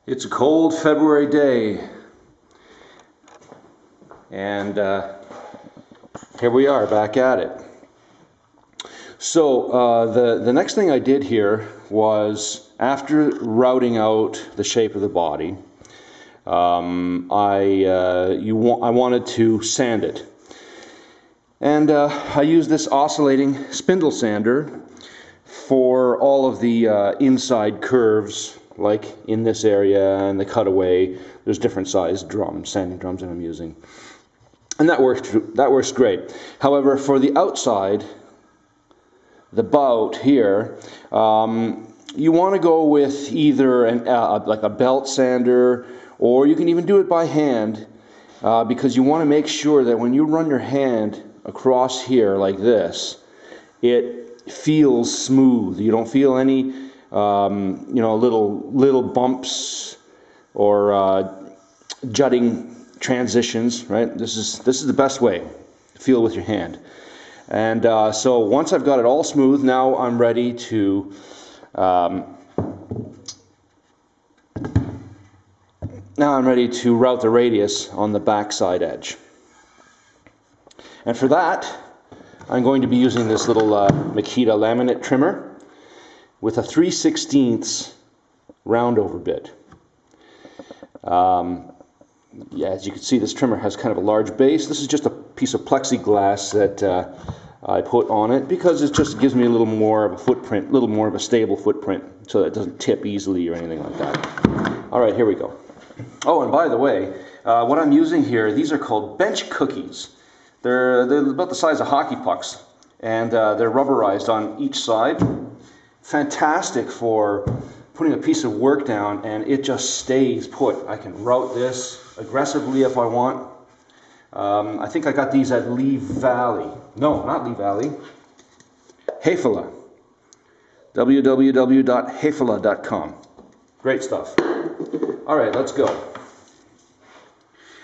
It's a cold February day, and here we are back at it. So the next thing I did here was, after routing out the shape of the body, I wanted to sand it. And I used this oscillating spindle sander for all of the inside curves, like in this area and the cutaway. There's different sized drums, sanding drums that I'm using. And that works great. However, for the outside, the bout here, you want to go with either like a belt sander, or you can even do it by hand, because you want to make sure that when you run your hand across here like this, it feels smooth. You don't feel any little bumps or jutting transitions, right? This is the best way to feel with your hand. And so once I've got it all smooth, now I'm ready to route the radius on the backside edge. And for that, I'm going to be using this little Makita laminate trimmer with a 3/16 round over bit. Yeah, as you can see, this trimmer has kind of a large base. This is just a piece of plexiglass that I put on it because it just gives me a little more of a footprint, a little more of a stable footprint, so that it doesn't tip easily or anything like that. All right, here we go. Oh, and by the way, what I'm using here, these are called bench cookies. They're about the size of hockey pucks, and they're rubberized on each side. Fantastic for putting a piece of work down, and it just stays put. I can route this aggressively if I want. I think I got these at Lee Valley. No, not Lee Valley. Hefele. www.hefele.com. Great stuff. All right, let's go.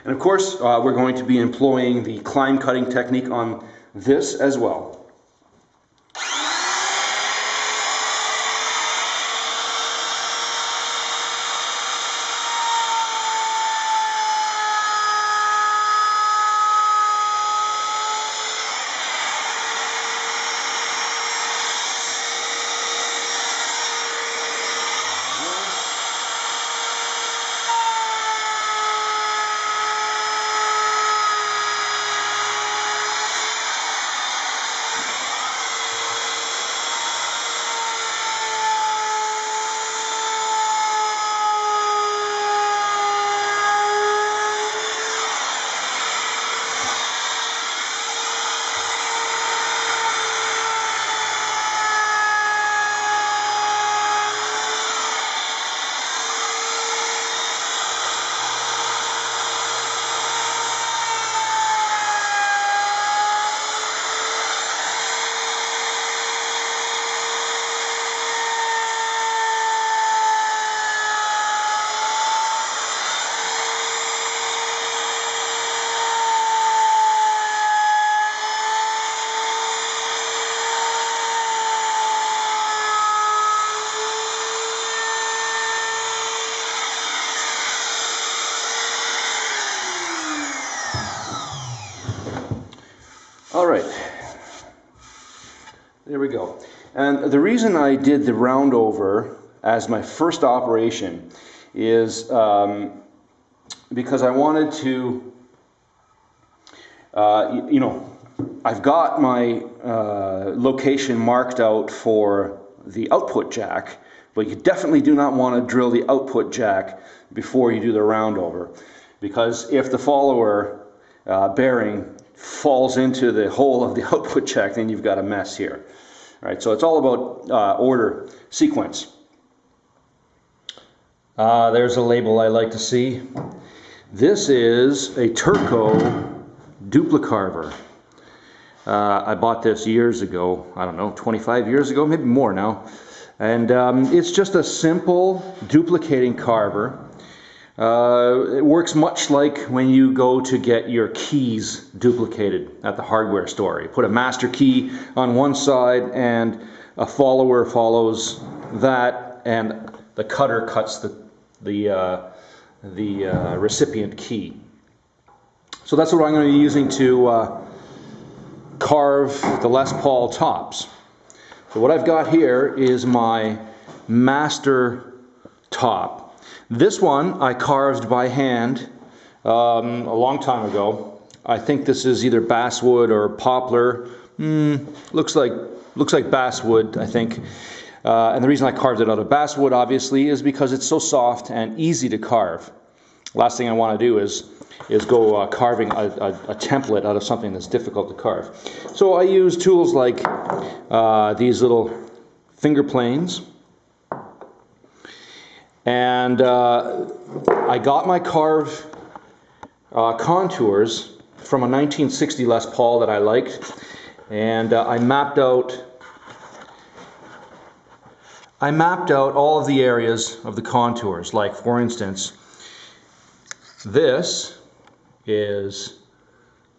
And of course, we're going to be employing the climb cutting technique on this as well. All right, there we go. And the reason I did the round over as my first operation is because I wanted to, I've got my location marked out for the output jack, but you definitely do not want to drill the output jack before you do the round over, because if the follower bearing falls into the hole of the output jack, then you've got a mess here. All right, so it's all about order, sequence. There's a label I like to see. This is a Turco duplicarver. I bought this years ago, I don't know, 25 years ago, maybe more now. And it's just a simple duplicating carver. It works much like when you go to get your keys duplicated at the hardware store. You put a master key on one side and a follower follows that, and the cutter cuts the recipient key. So that's what I'm going to be using to carve the Les Paul tops. So what I've got here is my master top. This one I carved by hand a long time ago. I think this is either basswood or poplar. Looks like basswood, I think. And the reason I carved it out of basswood, obviously, is because it's so soft and easy to carve. Last thing I want to do is go carving a template out of something that's difficult to carve. So I use tools like these little finger planes. And I got my carved contours from a 1960 Les Paul that I liked, and I mapped out all of the areas of the contours. Like, for instance, this is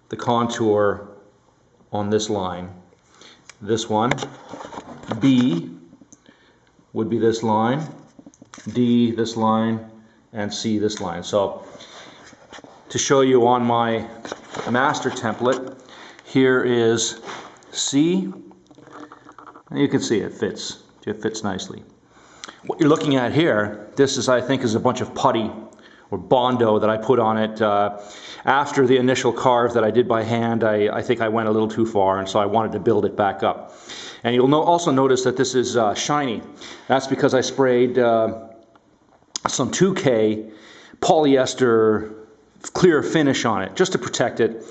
the contour on this line. This one, B, would be this line, D this line, and C this line. So to show you on my master template, here is C, and you can see it fits nicely. What you're looking at here, this is, I think, is a bunch of putty or Bondo that I put on it after the initial carve that I did by hand. I think I went a little too far, and so I wanted to build it back up. And you'll also notice that this is shiny. That's because I sprayed some 2K polyester clear finish on it, just to protect it,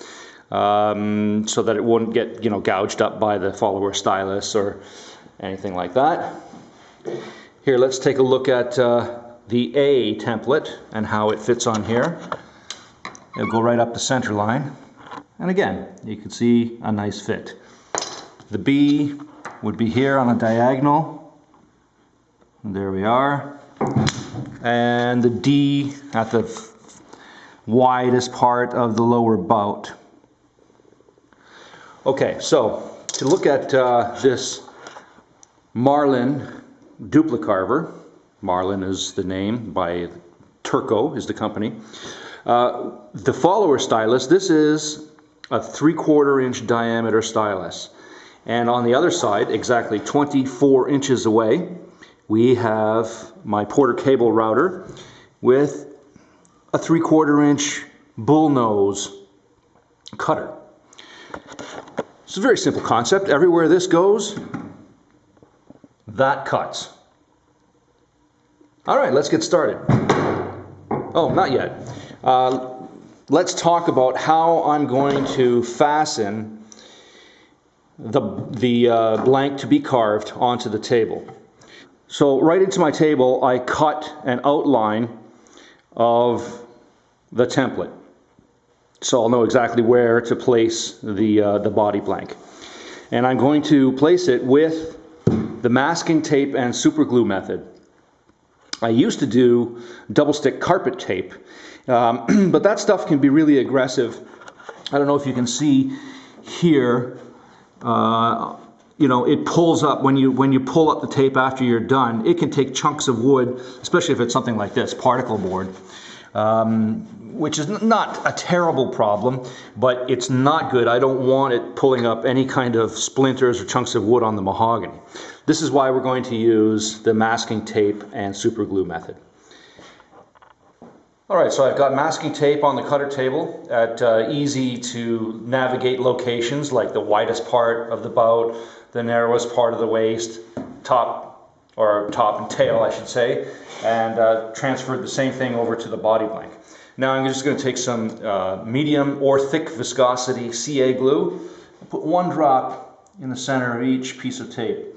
so that it wouldn't get, gouged up by the follower stylus or anything like that. Here, let's take a look at the A template and how it fits on here. It'll go right up the center line, and again, you can see a nice fit. The B would be here on a diagonal. There we are. And the D at the widest part of the lower bout. Okay, so to look at this Marlin duplicarver, Marlin is the name, by Turco is the company. The follower stylus, this is a 3/4 inch diameter stylus. And on the other side, exactly 24 inches away, we have my Porter cable router with a 3/4 inch bullnose cutter. It's a very simple concept. Everywhere this goes, that cuts. All right, let's get started. Oh, not yet. Let's talk about how I'm going to fasten the blank to be carved onto the table. So right into my table, I cut an outline of the template. So I'll know exactly where to place the body blank. And I'm going to place it with the masking tape and super glue method. I used to do double stick carpet tape, but that stuff can be really aggressive. I don't know if you can see here, it pulls up when you pull up the tape after you're done. It can take chunks of wood, especially if it's something like this, particle board, which is not a terrible problem, but it's not good. I don't want it pulling up any kind of splinters or chunks of wood on the mahogany. This is why we're going to use the masking tape and super glue method. All right, so I've got masking tape on the cutter table at easy to navigate locations, like the widest part of the bout, the narrowest part of the waist, top and tail, I should say, and transferred the same thing over to the body blank. Now I'm just going to take some medium or thick viscosity CA glue and put one drop in the center of each piece of tape.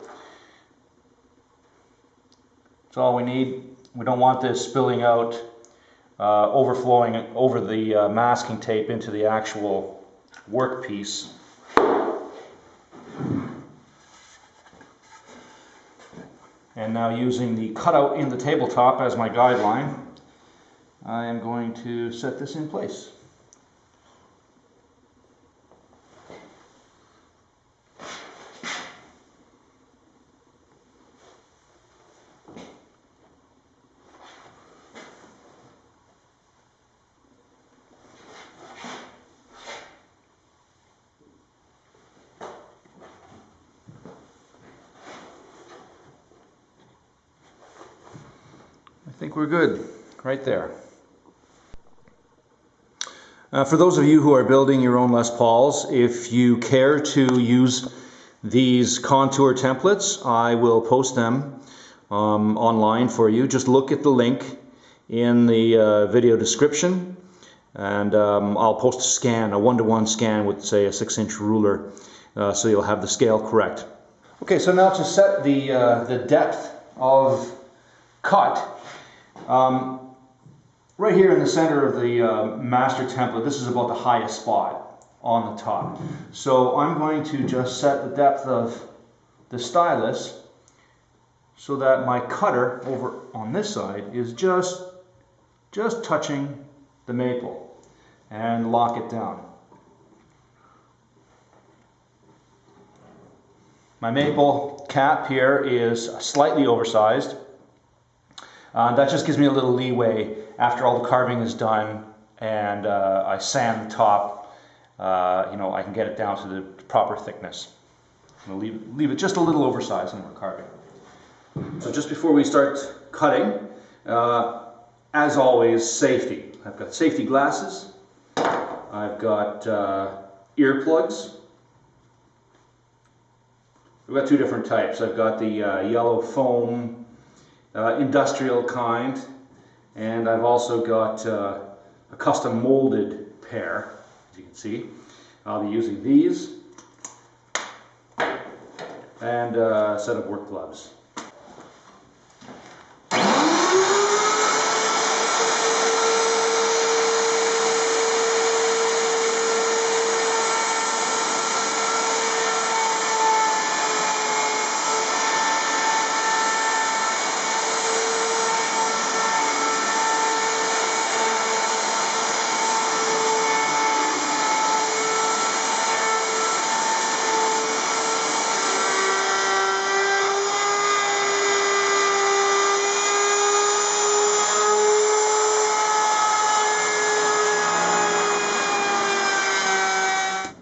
That's all we need. We don't want this spilling out, overflowing over the masking tape into the actual workpiece. And now, using the cutout in the tabletop as my guideline, I am going to set this in place. I think we're good right there. For those of you who are building your own Les Pauls, if you care to use these contour templates, I will post them online for you. Just look at the link in the video description, and I'll post a scan, a 1-to-1 scan with, say, a 6-inch ruler, so you'll have the scale correct. Okay, so now to set the depth of cut. Right here in the center of the master template, this is about the highest spot on the top. So I'm going to just set the depth of the stylus so that my cutter over on this side is just touching the maple, and lock it down. My maple cap here is slightly oversized. That just gives me a little leeway after all the carving is done and I sand the top. I can get it down to the proper thickness. I'm going to leave it just a little oversized when we're carving. So just before we start cutting, as always, safety. I've got safety glasses. I've got earplugs. I've got two different types. I've got the yellow foam industrial kind, and I've also got a custom molded pair, as you can see. I'll be using these and a set of work gloves.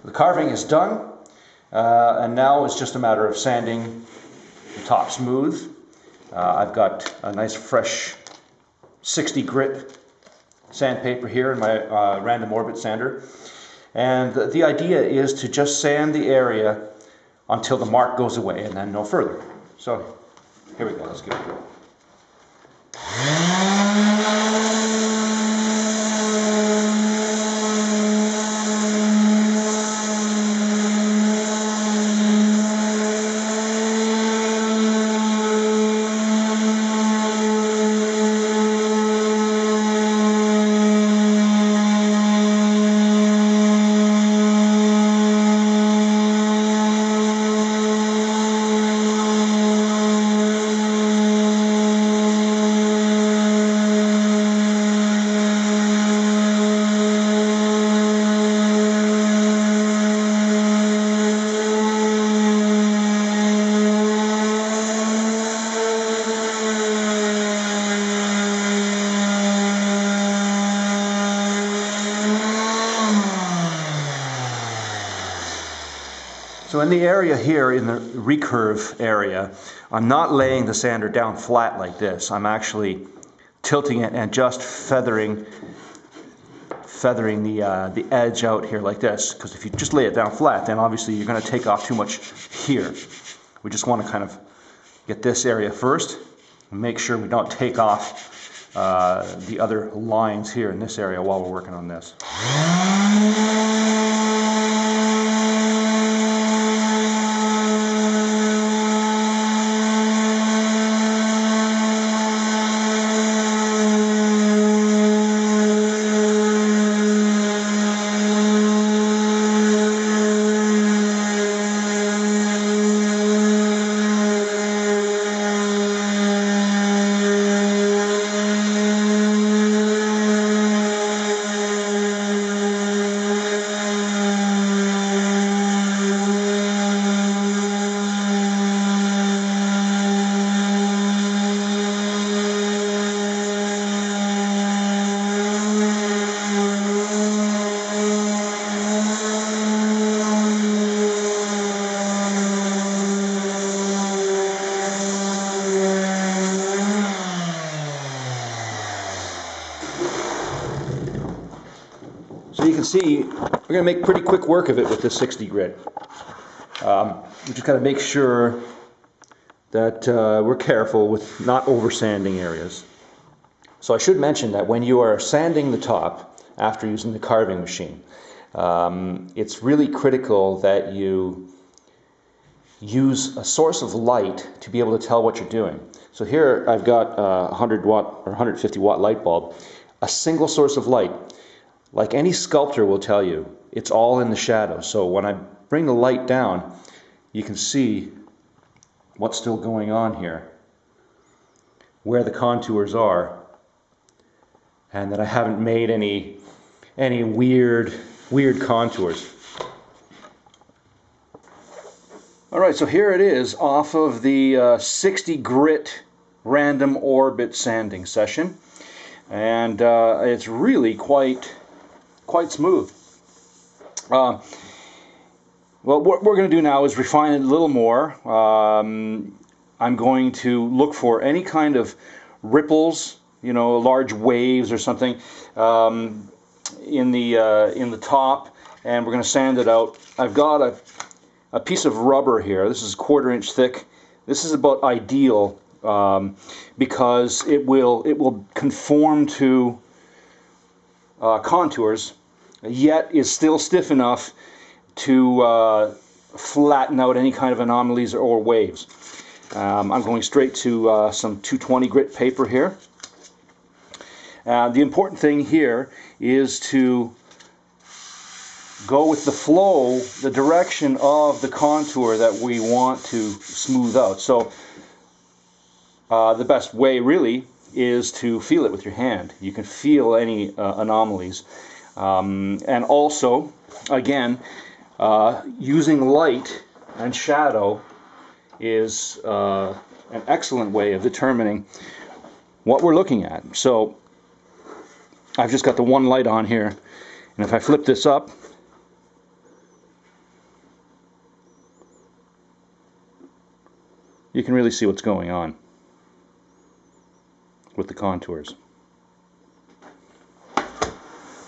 The carving is done, and now it's just a matter of sanding the top smooth. I've got a nice fresh 60 grit sandpaper here in my random orbit sander, and the idea is to just sand the area until the mark goes away and then no further. So here we go, let's give it a go. So in the area here, in the recurve area, I'm not laying the sander down flat like this. I'm actually tilting it and just feathering the edge out here like this. Because if you just lay it down flat, then obviously you're going to take off too much here. We just want to kind of get this area first and make sure we don't take off the other lines here in this area while we're working on this. can see, we're going to make pretty quick work of it with this 60 grit. We just got to make sure that we're careful with not over sanding areas. So I should mention that when you are sanding the top after using the carving machine, it's really critical that you use a source of light to be able to tell what you're doing. So here I've got a 100 watt or 150 watt light bulb, a single source of light. Like any sculptor will tell you, it's all in the shadow. So when I bring the light down, you can see what's still going on here, where the contours are, and that I haven't made any weird contours. All right, so here it is off of the 60 grit random orbit sanding session, and it's really quite smooth. Well, what we're going to do now is refine it a little more. I'm going to look for any kind of ripples, you know, large waves or something in the top, and we're going to sand it out. I've got a piece of rubber here. This is 1/4 inch thick. This is about ideal because it will conform to contours, yet is still stiff enough to flatten out any kind of anomalies or waves. I'm going straight to some 220 grit paper here. The important thing here is to go with the flow, the direction of the contour that we want to smooth out. So the best way really is to feel it with your hand. You can feel any anomalies. And also, again, using light and shadow is an excellent way of determining what we're looking at. So I've just got the one light on here, and if I flip this up, you can really see what's going on with the contours.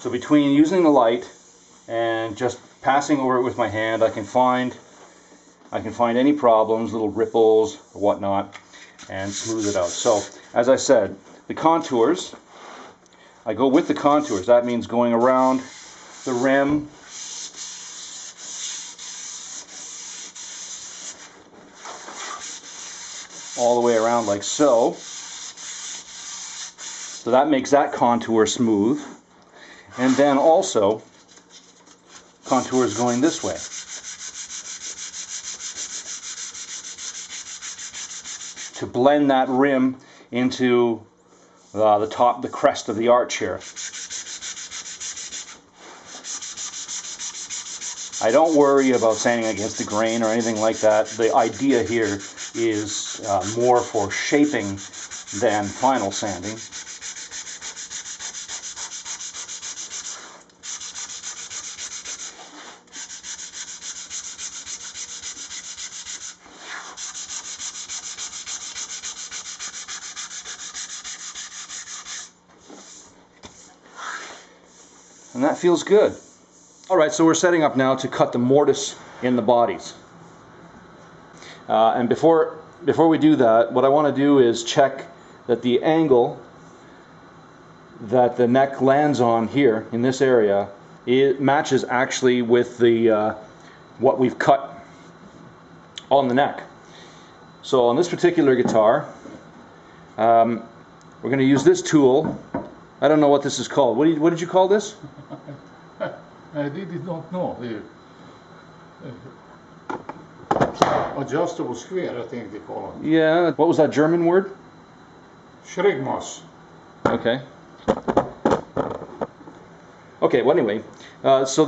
So between using the light and just passing over it with my hand, I can find any problems, little ripples or whatnot, and smooth it out. So as I said, the contours, I go with the contours. That means going around the rim, all the way around like so. So that makes that contour smooth. And then also contours going this way. To blend that rim into the top, the crest of the arch here. I don't worry about sanding against the grain or anything like that. The idea here is more for shaping than final sanding. And that feels good. Alright, so we're setting up now to cut the mortise in the bodies. And before we do that, what I want to do is check that the angle that the neck lands on here in this area, it matches actually with the what we've cut on the neck. So on this particular guitar, we're going to use this tool. I don't know what this is called. What did you call this? I really don't know. Adjustable square, I think they call it. Yeah. What was that German word? Schrägmaß. Okay. Okay. Well, anyway, so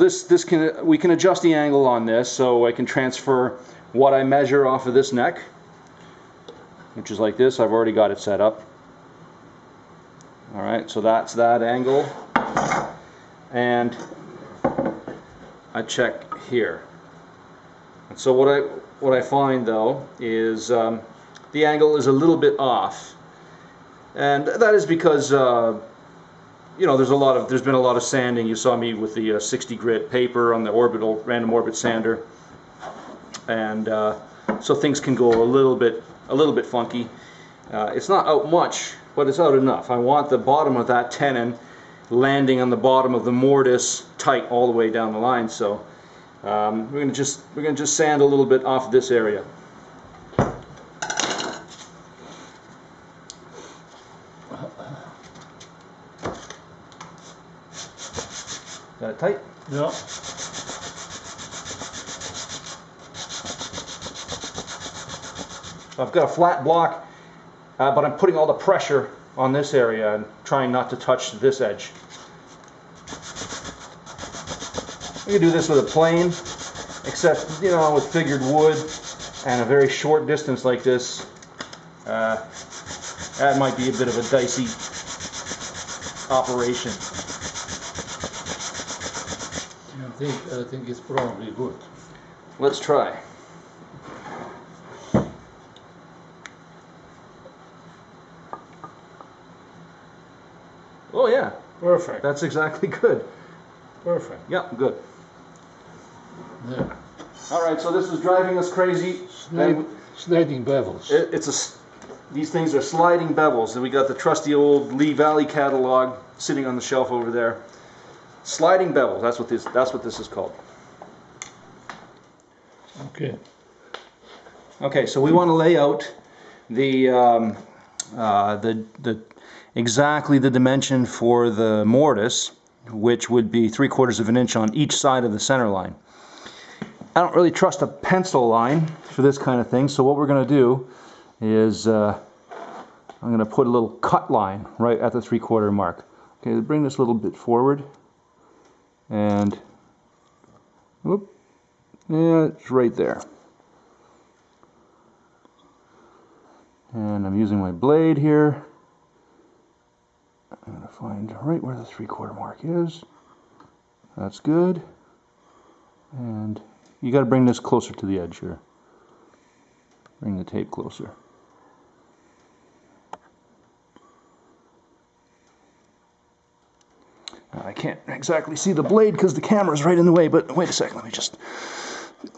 we can adjust the angle on this, so I can transfer what I measure off of this neck, which is like this. I've already got it set up. All right. So that's that angle, and I check here. And so what I find though is the angle is a little bit off, and that is because you know, there's been a lot of sanding. You saw me with the 60 grit paper on the orbital random orbit sander, and so things can go a little bit funky. It's not out much, but it's out enough. I want the bottom of that tenon landing on the bottom of the mortise tight all the way down the line. So we're gonna just sand a little bit off this area. Got it tight? Yeah. I've got a flat block, but I'm putting all the pressure on this area and trying not to touch this edge. You can do this with a plane, except, you know, with figured wood and a very short distance like this, that might be a bit of a dicey operation. I think it's probably good. Let's try. Oh yeah, Perfect. that's exactly good. Perfect. Yeah, good. Yeah. All right, so this is driving us crazy. Sliding bevels. These things are sliding bevels, and we got the trusty old Lee Valley catalog sitting on the shelf over there. Sliding bevels. That's what this is called. Okay. Okay, so we want to lay out the exactly the dimension for the mortise, which would be 3/4 of an inch on each side of the center line. I don't really trust a pencil line for this kind of thing, so what we're going to do is I'm going to put a little cut line right at the 3/4 mark. Okay, bring this a little bit forward, and whoop, yeah, it's right there. And I'm using my blade here. I'm going to find right where the 3/4 mark is. That's good. And you got to bring this closer to the edge here. Bring the tape closer. Now, I can't exactly see the blade because the camera's right in the way, but wait a second, let me just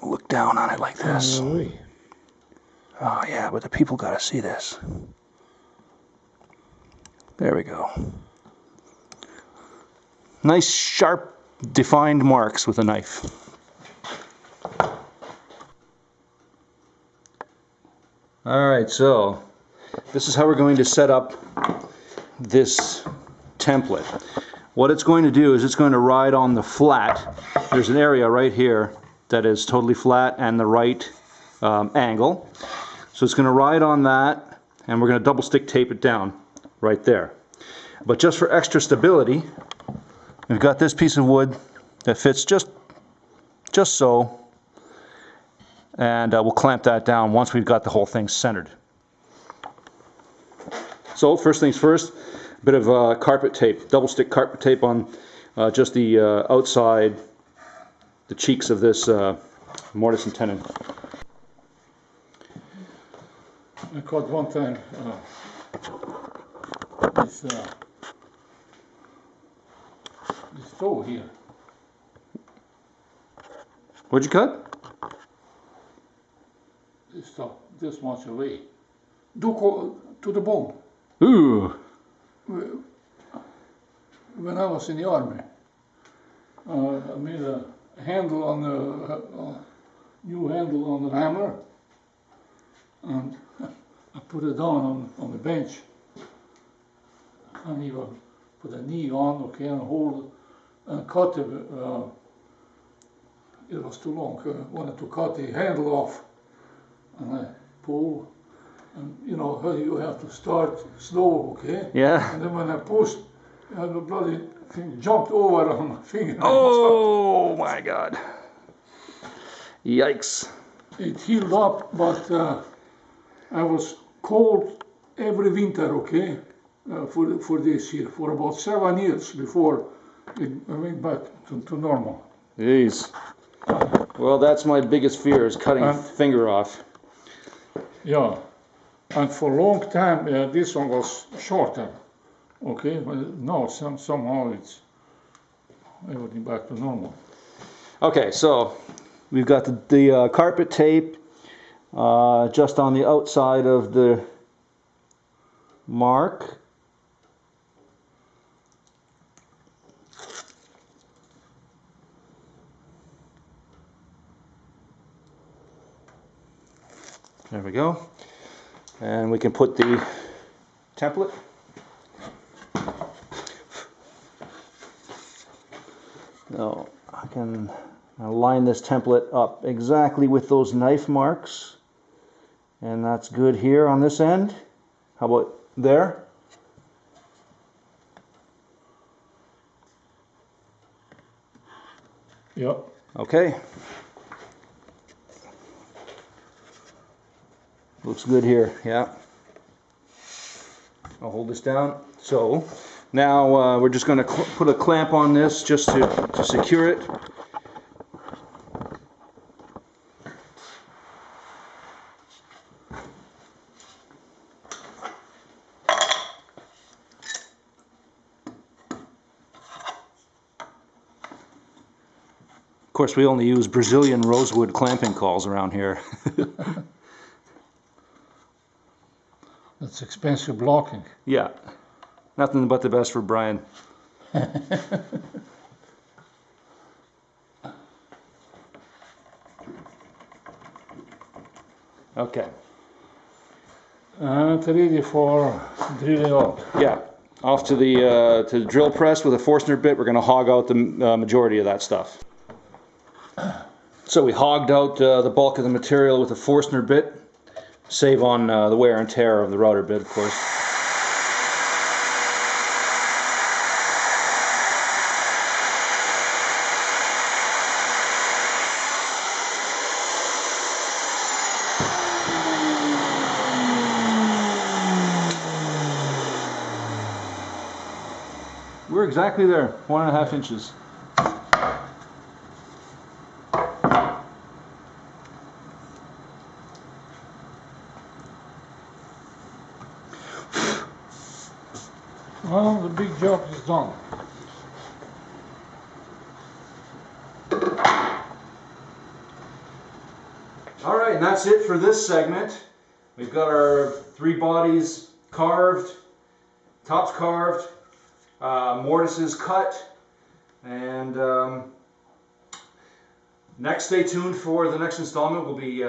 look down on it like this. Oh yeah, but the people got to see this. There we go. Nice, sharp, defined marks with a knife. Alright, so this is how we're going to set up this template. What it's going to do is it's going to ride on the flat. There's an area right here that is totally flat and the right angle. So it's going to ride on that, and we're going to double stick tape it down right there. But just for extra stability, we've got this piece of wood that fits just so, and we'll clamp that down once we've got the whole thing centered. So first things first, a bit of carpet tape, double stick carpet tape on just the outside, the cheeks of this mortise and tenon. I caught one time this toe here. What'd you cut? This toe, this much away. To the bone. Ooh. When I was in the army, I made a handle on the new handle on the hammer, and I put it down on the bench, and even put a knee on, okay, and hold it, and cut it. It was too long. I wanted to cut the handle off, and I pull, and you know how you have to start slow, okay? Yeah. And then when I pushed, the bloody thing jumped over on my finger. Oh my God. Yikes. It healed up, but I was cold every winter, okay, for this year, for about 7 years before I went back to normal. Jeez. Well, that's my biggest fear, is cutting a finger off. Yeah, and for a long time this one was shorter, Okay, well, no, somehow it's everything back to normal. Okay, so we've got the carpet tape just on the outside of the mark. There we go. And we can put the template. Now I can line this template up exactly with those knife marks. And that's good here on this end. How about there? Yep. Okay. Looks good here, yeah. I'll hold this down. So now we're just going to put a clamp on this just to secure it. Of course, we only use Brazilian rosewood clamping cauls around here. That's expensive blocking. Yeah, nothing but the best for Brian. Okay. And ready for drilling out. Yeah, off to the drill press with a Forstner bit. We're going to hog out the majority of that stuff. So we hogged out the bulk of the material with a Forstner bit. Save on the wear and tear of the router bit, of course. We're exactly there, 1.5 inches. Well, the big job is done. All right, and that's it for this segment. We've got our 3 bodies carved, tops carved, mortises cut, and next, stay tuned for the next installment. We'll be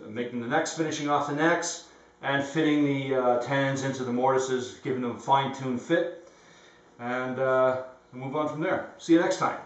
making the necks, finishing off the necks, and fitting the tans into the mortises, giving them a fine-tuned fit, and move on from there. See you next time.